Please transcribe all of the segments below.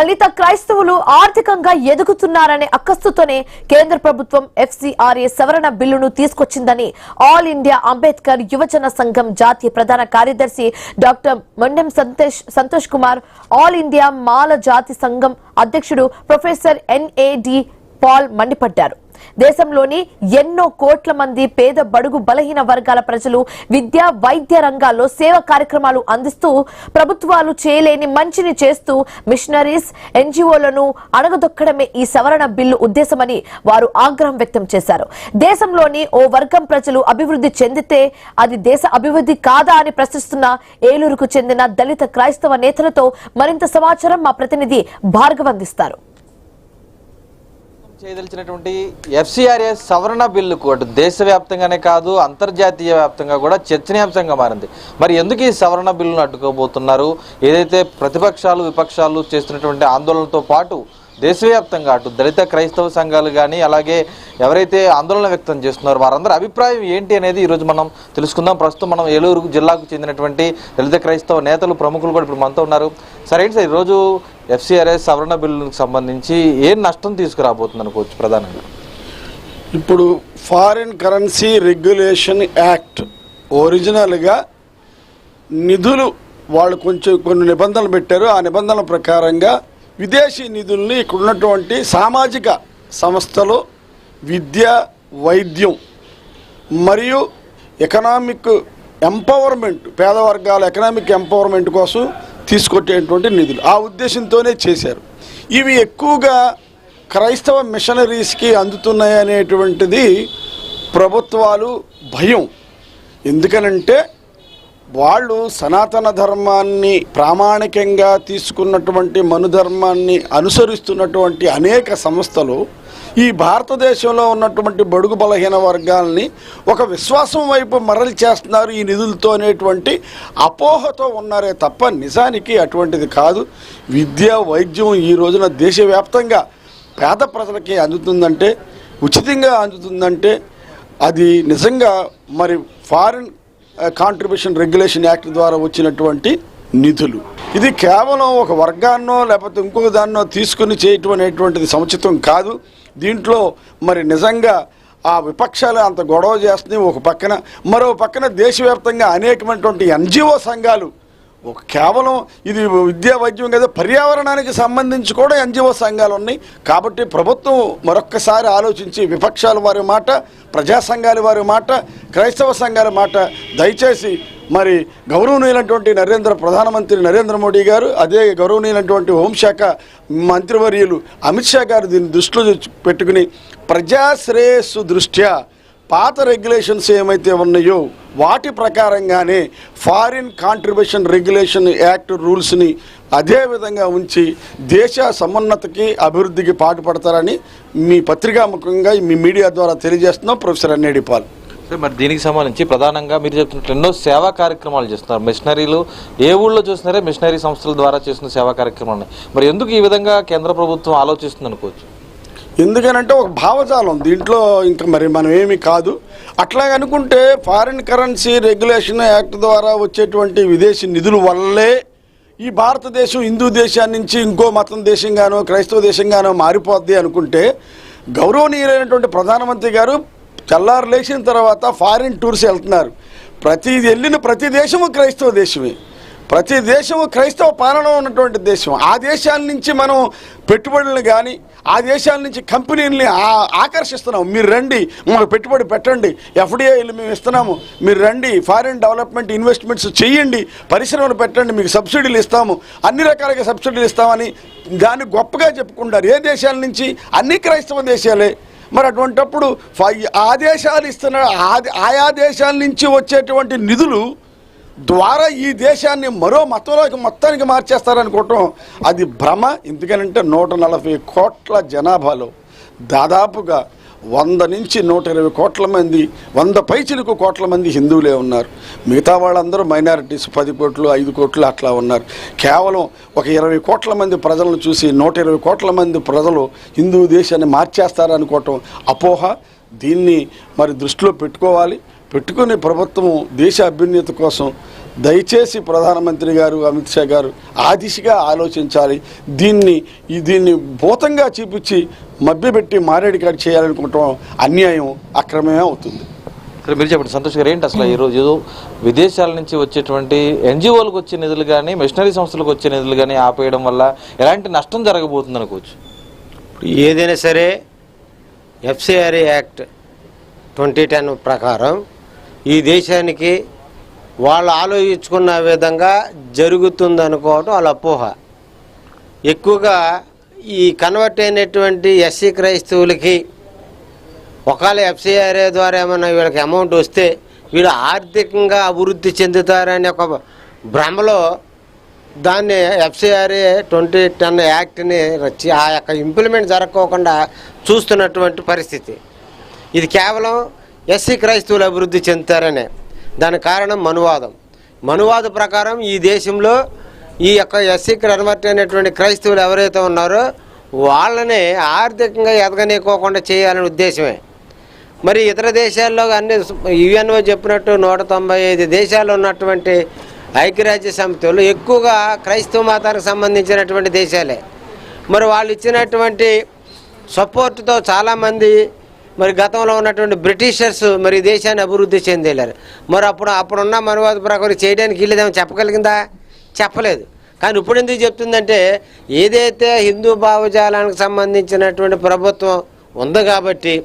దళిత క్రైస్తవులు ఆర్థికంగా ఎదుగుతున్నారనే అక్కస్తుతోనే కేంద్ర ప్రభుత్వం FCRA సవరణ బిల్లును తీసుకొచ్చిందని ఆల్ ఇండియా అంబేద్కర్ యువజన సంఘం జాతీయ ప్రధాన కార్యదర్శి doctor Mondem Santosh Kumar, all India Mala జాతి సంఘం అధ్యక్షుడు ప్రొఫెసర్ NAD పాల్ మండిపడ్డారు. దేశంలోని ఎన్నో కోట్ల మంది పేద బడుగు బలహీన వర్గాల ప్రజలు విద్యా వైద్య రంగాల్లో సేవా కార్యక్రమాలు అందిస్తూ ప్రభుత్వాలు చేయలేని మంచిని చేస్తూ మిషనరీస్ NGOలను అణగదొక్కడమే ఈ సవరణ బిల్లు ఉద్దేశమని వారు ఆగ్రహం వ్యక్తం చేశారు. దేశంలోని ఓ వర్గం ప్రజలు అభివృద్ధి చెందితే అది దేశ అభివృద్ధి కాదా అని ప్రశ్నిస్తున్న ఏలూరుకు చెందిన దళిత క్రైస్తవ నేతలతో మరింత సమాచారం మా ప్రతినిధి భార్గవ్ అందిస్తారు. చేయదలిచినటువంటి FCRA సవరణ బిల్లు అటు దేశవ్యాప్తంగానే కాదు అంతర్జాతీయ వ్యాప్తంగా కూడా చర్చనీయాంశంగా మారింది. మరి ఎందుకు ఈ సవరణ బిల్లును అడ్డుకోబోతున్నారు? ఏదైతే ప్రతిపక్షాలు విపక్షాలు చేస్తున్నటువంటి ఆందోళనతో పాటు దేశవ్యాప్తంగా అటు దళిత క్రైస్తవ సంఘాలు కానీ అలాగే ఎవరైతే ఆందోళన వ్యక్తం చేస్తున్నారో వారందరి అభిప్రాయం ఏంటి అనేది ఈరోజు మనం తెలుసుకుందాం. ప్రస్తుతం మనం ఏలూరు జిల్లాకు చెందినటువంటి దళిత క్రైస్తవ నేతలు ప్రముఖులు కూడా ఇప్పుడు మనతో ఉన్నారు. సరే ఏంటి సార్, ఈరోజు FCRA సవరణ బిల్లుకు సంబంధించి ఏం నష్టం తీసుకురాబోతుంది అనుకోవచ్చు? ప్రధానంగా ఇప్పుడు ఫారిన్ కరెన్సీ రెగ్యులేషన్ యాక్ట్ ఒరిజినల్గా నిధులు వాళ్ళు కొన్ని నిబంధనలు పెట్టారు. ఆ నిబంధనల ప్రకారంగా విదేశీ నిధుల్ని ఇక్కడ ఉన్నటువంటి సామాజిక సంస్థలు విద్య, వైద్యం మరియు ఎకనామిక్ ఎంపవర్మెంట్, పేద వర్గాల ఎకనామిక్ ఎంపవర్మెంట్ కోసం తీసుకొచ్చేటువంటి నిధులు ఆ ఉద్దేశంతోనే చేశారు. ఇవి ఎక్కువగా క్రైస్తవ మిషనరీస్కి అందుతున్నాయి అనేటువంటిది ప్రభుత్వాలు భయం. ఎందుకనంటే వాళ్ళు సనాతన ధర్మాన్ని ప్రామాణికంగా తీసుకున్నటువంటి మనుధర్మాన్ని అనుసరిస్తున్నటువంటి అనేక సంస్థలు ఈ భారతదేశంలో ఉన్నటువంటి బడుగు బలహీన వర్గాల్ని ఒక విశ్వాసం వైపు మరలి చేస్తున్నారు ఈ నిధులతో అనేటువంటి అపోహతో ఉన్నారే తప్ప నిజానికి అటువంటిది కాదు. విద్య, వైద్యం ఈ రోజున దేశవ్యాప్తంగా పేద ప్రజలకి అందుతుందంటే, ఉచితంగా అందుతుందంటే అది నిజంగా మరి ఫారిన్ కాంట్రిబ్యూషన్ రెగ్యులేషన్ యాక్ట్ ద్వారా వచ్చినటువంటి నిధులు. ఇది కేవలం ఒక వర్గాన్నో లేకపోతే ఇంకొక దాన్నో తీసుకుని చేయటం అనేటువంటిది సముచితం కాదు. దీంట్లో మరి నిజంగా ఆ విపక్షాలు అంత గొడవ చేస్తున్నాయి ఒక పక్కన, మరో పక్కన దేశవ్యాప్తంగా అనేకమైనటువంటి NGO సంఘాలు కేవలం ఇది విద్యా వైద్యం కదా, పర్యావరణానికి సంబంధించి కూడా NGO సంఘాలు ఉన్నాయి. కాబట్టి ప్రభుత్వం మరొక్కసారి ఆలోచించి విపక్షాల వారి మాట, ప్రజా సంఘాల వారి మాట, క్రైస్తవ సంఘాల మాట దయచేసి మరి గౌరవనీయులైనటువంటి ప్రధానమంత్రి నరేంద్ర మోడీ గారు, అదే గౌరవనీయులైనటువంటి హోంశాఖ మంత్రివర్యులు అమిత్ షా గారు దీన్ని దృష్టిలో పెట్టుకుని ప్రజాశ్రేయస్సు దృష్ట్యా పాత రెగ్యులేషన్స్ ఏమైతే ఉన్నాయో వాటి ప్రకారంగానే ఫారిన్ కాంట్రిబ్యూషన్ రెగ్యులేషన్ యాక్ట్ రూల్స్ని అదే విధంగా ఉంచి దేశ సమున్నతికి అభివృద్ధికి పాటుపడతారని మీ పత్రికాముఖంగా మీ మీడియా ద్వారా తెలియజేస్తున్నాం. Professor NAD Paul. మరి దీనికి సంబంధించి ప్రధానంగా మీరు చెప్తున్నట్టు ఎన్నో సేవా కార్యక్రమాలు చేస్తున్నారు. మిషనరీలు ఏ ఊళ్ళో చూస్తున్నారే మిషనరీ సంస్థల ద్వారా చేస్తున్న సేవా కార్యక్రమాలు. మరి ఎందుకు ఈ విధంగా కేంద్ర ప్రభుత్వం ఆలోచిస్తుంది అనుకోవచ్చు? ఎందుకనంటే ఒక భావజాలం దీంట్లో, ఇంకా మరి మనం ఏమీ కాదు. అట్లాగనుకుంటే ఫారిన్ కరెన్సీ రెగ్యులేషన్ యాక్ట్ ద్వారా వచ్చేటువంటి విదేశీ నిధుల వల్లే ఈ భారతదేశం హిందూ దేశాన్ని నుంచి ఇంకో మతం దేశంగానో క్రైస్తవ దేశంగానో మారిపోద్ది అనుకుంటే, గౌరవనీయులైనటువంటి ప్రధానమంత్రి గారు తెల్లారు లేచిన తర్వాత ఫారిన్ టూర్స్ వెళ్తున్నారు. వెళ్ళిన ప్రతి దేశము క్రైస్తవ దేశమే, ప్రతి దేశము క్రైస్తవ పాలన ఉన్నటువంటి దేశం. ఆ దేశాల నుంచి మనం పెట్టుబడులను కానీ ఆ దేశాల నుంచి కంపెనీలని ఆకర్షిస్తున్నాము. మీరు రండి, మాకు పెట్టుబడి పెట్టండి, FDIలు మేము ఇస్తున్నాము, మీరు రండి, ఫారిన్ డెవలప్మెంట్ ఇన్వెస్ట్మెంట్స్ చేయండి, పరిశ్రమలు పెట్టండి, మీకు సబ్సిడీలు ఇస్తాము, అన్ని రకాలుగా సబ్సిడీలు ఇస్తామని దాన్ని గొప్పగా చెప్పుకుంటారు. ఏ దేశాల నుంచి? అన్ని క్రైస్తవ దేశాలే. మరి అటువంటప్పుడు ఆ దేశాలు ఇస్తున్న ఆయా దేశాల నుంచి వచ్చేటువంటి నిధులు ద్వారా ఈ దేశాన్ని మరో మతంలోకి మొత్తానికి మార్చేస్తారనుకోవటం అది భ్రమ. ఎందుకనంటే 140 కోట్ల జనాభాలో దాదాపుగా 100 నుంచి 120 కోట్ల మంది, 100 పైచిలకు కోట్ల మంది హిందువులే ఉన్నారు. మిగతా వాళ్ళందరూ మైనారిటీస్ 10 కోట్లు 5 కోట్లు అట్లా ఉన్నారు. కేవలం ఒక 20 కోట్ల మంది ప్రజలను చూసి 120 కోట్ల మంది ప్రజలు హిందూ దేశాన్ని మార్చేస్తారనుకోవటం అపోహ. దీన్ని మరి దృష్టిలో పెట్టుకోవాలి. పెట్టుకుని ప్రభుత్వం దేశ అభ్యున్నతి కోసం దయచేసి ప్రధానమంత్రి గారు అమిత్ షా గారు ఆ దిశగా ఆలోచించాలి. దీన్ని భూతంగా చూపించి మభ్యపెట్టి మారేడికాడు చేయాలనుకుంటాం అన్యాయం, అక్రమమే అవుతుంది. ఇక్కడ మీరు చెప్పండి సంతోష్ గారు, ఏంటి అసలు ఈరోజు విదేశాల నుంచి వచ్చేటువంటి ఎన్జిఓలకు వచ్చే నిధులు కానీ మిషనరీ సంస్థలకు వచ్చే నిధులు కానీ ఆపేయడం వల్ల ఎలాంటి నష్టం జరగబోతుంది అనుకోవచ్చు? ఏదైనా సరే ఎఫ్సిఆర్ఏ యాక్ట్ 2010 ప్రకారం ఈ దేశానికి వాళ్ళు ఆలోచించుకున్న విధంగా జరుగుతుందనుకోవటం వాళ్ళ అపోహ. ఎక్కువగా ఈ కన్వర్ట్ అయినటువంటి ఎస్సీ క్రైస్తవులకి ఒకవేళ ఎఫ్సిఆర్ఏ ద్వారా ఏమైనా వీళ్ళకి అమౌంట్ వస్తే వీళ్ళు ఆర్థికంగా అభివృద్ధి చెందుతారనే ఒక భ్రమలో దాన్ని ఎఫ్సిఆర్ఏ 2010 యాక్ట్ని ఆ యొక్క ఇంప్లిమెంట్ జరగకోకుండా చూస్తున్నటువంటి పరిస్థితి. ఇది కేవలం ఎస్సీ క్రైస్తవులు అభివృద్ధి చెందుతారనే. దానికి కారణం మనువాద ప్రకారం ఈ దేశంలో ఈ యొక్క ఎస్సీ కన్వర్ట్ అయినటువంటి క్రైస్తవులు ఎవరైతే ఉన్నారో వాళ్ళని ఆర్థికంగా ఎదగనీకోకుండా చేయాలనే ఉద్దేశమే. మరి ఇతర దేశాల్లో అన్ని యుఎన్ఓ చెప్పినట్టు 195 దేశాల్లో ఉన్నటువంటి ఐక్యరాజ్య సమితిలో ఎక్కువగా క్రైస్తవ మతానికి సంబంధించినటువంటి దేశాలే. మరి వాళ్ళు ఇచ్చినటువంటి సపోర్టుతో చాలామంది మరి గతంలో ఉన్నటువంటి బ్రిటిషర్స్ మరి దేశాన్ని అభివృద్ధి చెందేలారు. మరి అప్పుడున్న మనవాద ప్రకారం చేయడానికి వీళ్ళేదేమో చెప్పగలిగిందా? చెప్పలేదు. కానీ ఇప్పుడు ఎందుకు చెప్తుందంటే ఏదైతే హిందూ భావజాలానికి సంబంధించినటువంటి ప్రభుత్వం ఉందో కాబట్టి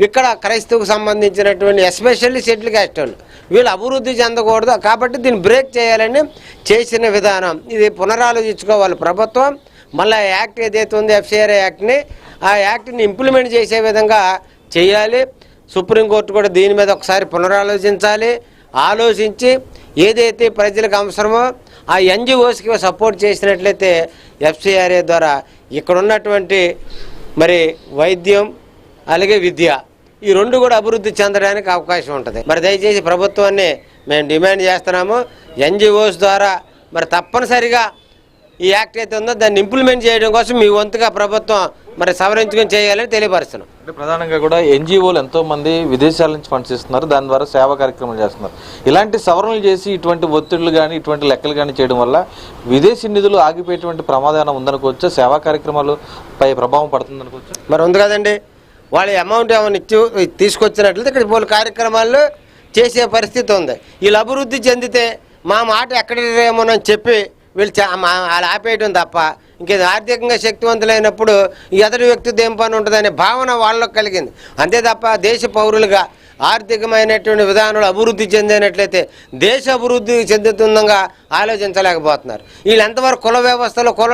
ఇక్కడ క్రైస్తవుకు సంబంధించినటువంటి ఎస్పెషల్లీ షెడ్యూల్ క్యాస్ట్ వాళ్ళు వీళ్ళు అభివృద్ధి చెందకూడదు కాబట్టి దీన్ని బ్రేక్ చేయాలని చేసిన విధానం. ఇది పునరాలోచించుకోవాలి ప్రభుత్వం. మళ్ళీ యాక్ట్ ఏదైతే ఉందో ఎఫ్సిఆర్ఏ యాక్ట్ని, ఆ యాక్ట్ని ఇంప్లిమెంట్ చేసే విధంగా చేయాలి. సుప్రీంకోర్టు కూడా దీని మీద ఒకసారి పునరాలోచించాలి. ఆలోచించి ఏదైతే ప్రజలకు అవసరమో ఆ ఎన్జిఓస్కి సపోర్ట్ చేసినట్లయితే ఎఫ్సిఆర్ఏ ద్వారా ఇక్కడ ఉన్నటువంటి మరి వైద్యం అలాగే విద్య ఈ రెండు కూడా అభివృద్ధి చెందడానికి అవకాశం ఉంటుంది. మరి దయచేసి ప్రభుత్వాన్ని మేము డిమాండ్ చేస్తున్నాము, ఎన్జిఓస్ ద్వారా మరి తప్పనిసరిగా ఈ యాక్ట్ అయితే ఉందో దాన్ని ఇంప్లిమెంట్ చేయడం కోసం మీ వంతుగా ప్రభుత్వం మరి సవరించుకొని చేయాలని తెలియపరుస్తున్నాం. అంటే ప్రధానంగా కూడా ఎన్జిఓలు ఎంతోమంది విదేశాల నుంచి ఫండ్స్ ఇస్తున్నారు, దాని ద్వారా సేవా కార్యక్రమాలు చేస్తున్నారు. ఇలాంటి సవరణలు చేసి ఇటువంటి ఒత్తిళ్లు కానీ ఇటువంటి లెక్కలు కానీ చేయడం వల్ల విదేశీ నిధులు ఆగిపోయేటువంటి ప్రమాదం ఉందనుకోవచ్చా? సేవా కార్యక్రమాలు పై ప్రభావం పడుతుంది అనుకోవచ్చు. మరి ఉంది కదండి, వాళ్ళ అమౌంట్ ఏమైనా తీసుకొచ్చినట్లయితే ఇక్కడ పలు కార్యక్రమాలు చేసే పరిస్థితి ఉంది. వీళ్ళు అభివృద్ధి చెందితే మా మాట ఎక్కడేమోనని చెప్పి వీళ్ళు వాళ్ళు ఆపేయడం తప్ప ఇంకేది ఆర్థికంగా శక్తివంతులైనప్పుడు ఎదుటి వ్యక్తితో ఏం పని ఉంటుందనే భావన వాళ్ళకు కలిగింది. అంతే తప్ప దేశ పౌరులుగా ఆర్థికమైనటువంటి విధానాలు అభివృద్ధి చెందినట్లయితే దేశ అభివృద్ధి చెందుతుండగా ఆలోచించలేకపోతున్నారు. వీళ్ళు ఎంతవరకు కుల వ్యవస్థలో కుల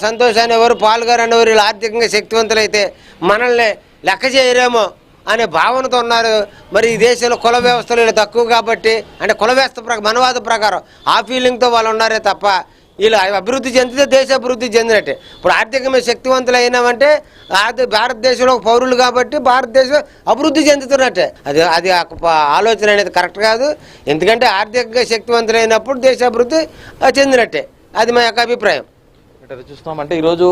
సంతోషాన్ని ఎవరు పాల్గొనని వీళ్ళు ఆర్థికంగా శక్తివంతులైతే మనల్ని లెక్క చేయరేమో అనే భావనతో ఉన్నారు. మరి ఈ దేశంలో కుల వ్యవస్థలు తక్కువ కాబట్టి అంటే కుల వ్యవస్థ మనవాద ప్రకారం ఆ ఫీలింగ్తో వాళ్ళు ఉన్నారే తప్ప వీళ్ళు అభివృద్ధి చెందితే దేశ అభివృద్ధి చెందినట్టే. ఇప్పుడు ఆర్థికమైన శక్తివంతులు అయినామంటే భారతదేశంలో పౌరులు కాబట్టి భారతదేశం అభివృద్ధి చెందుతున్నట్టే. అది ఆలోచన అనేది కరెక్ట్ కాదు. ఎందుకంటే ఆర్థికంగా శక్తివంతులు అయినప్పుడు దేశ అభివృద్ధి చెందినట్టే. అది మా యొక్క అభిప్రాయం. అంటే చూస్తున్నామంటే ఈరోజు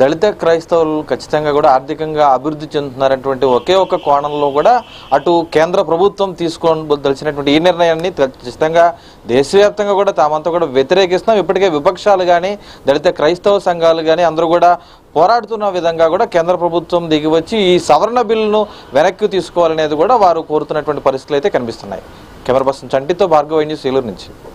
దళిత క్రైస్తవులు ఖచ్చితంగా కూడా ఆర్థికంగా అభివృద్ధి చెందుతున్నారనేటువంటి ఒకే ఒక కోణంలో కూడా అటు కేంద్ర ప్రభుత్వం తీసుకోదలిచినటువంటి ఈ నిర్ణయాన్ని ఖచ్చితంగా దేశవ్యాప్తంగా కూడా తామంతా కూడా వ్యతిరేకిస్తున్నాం. ఇప్పటికే విపక్షాలు కానీ దళిత క్రైస్తవ సంఘాలు కానీ అందరూ కూడా పోరాడుతున్న విధంగా కూడా కేంద్ర ప్రభుత్వం దిగివచ్చి ఈ సవరణ బిల్లును వెనక్కి తీసుకోవాలనేది కూడా వారు కోరుతున్నటువంటి పరిస్థితులు అయితే కనిపిస్తున్నాయి. కెమెరా పర్సన్ చంటితో భార్గవ న్యూస్ ఏలూరు నుంచి.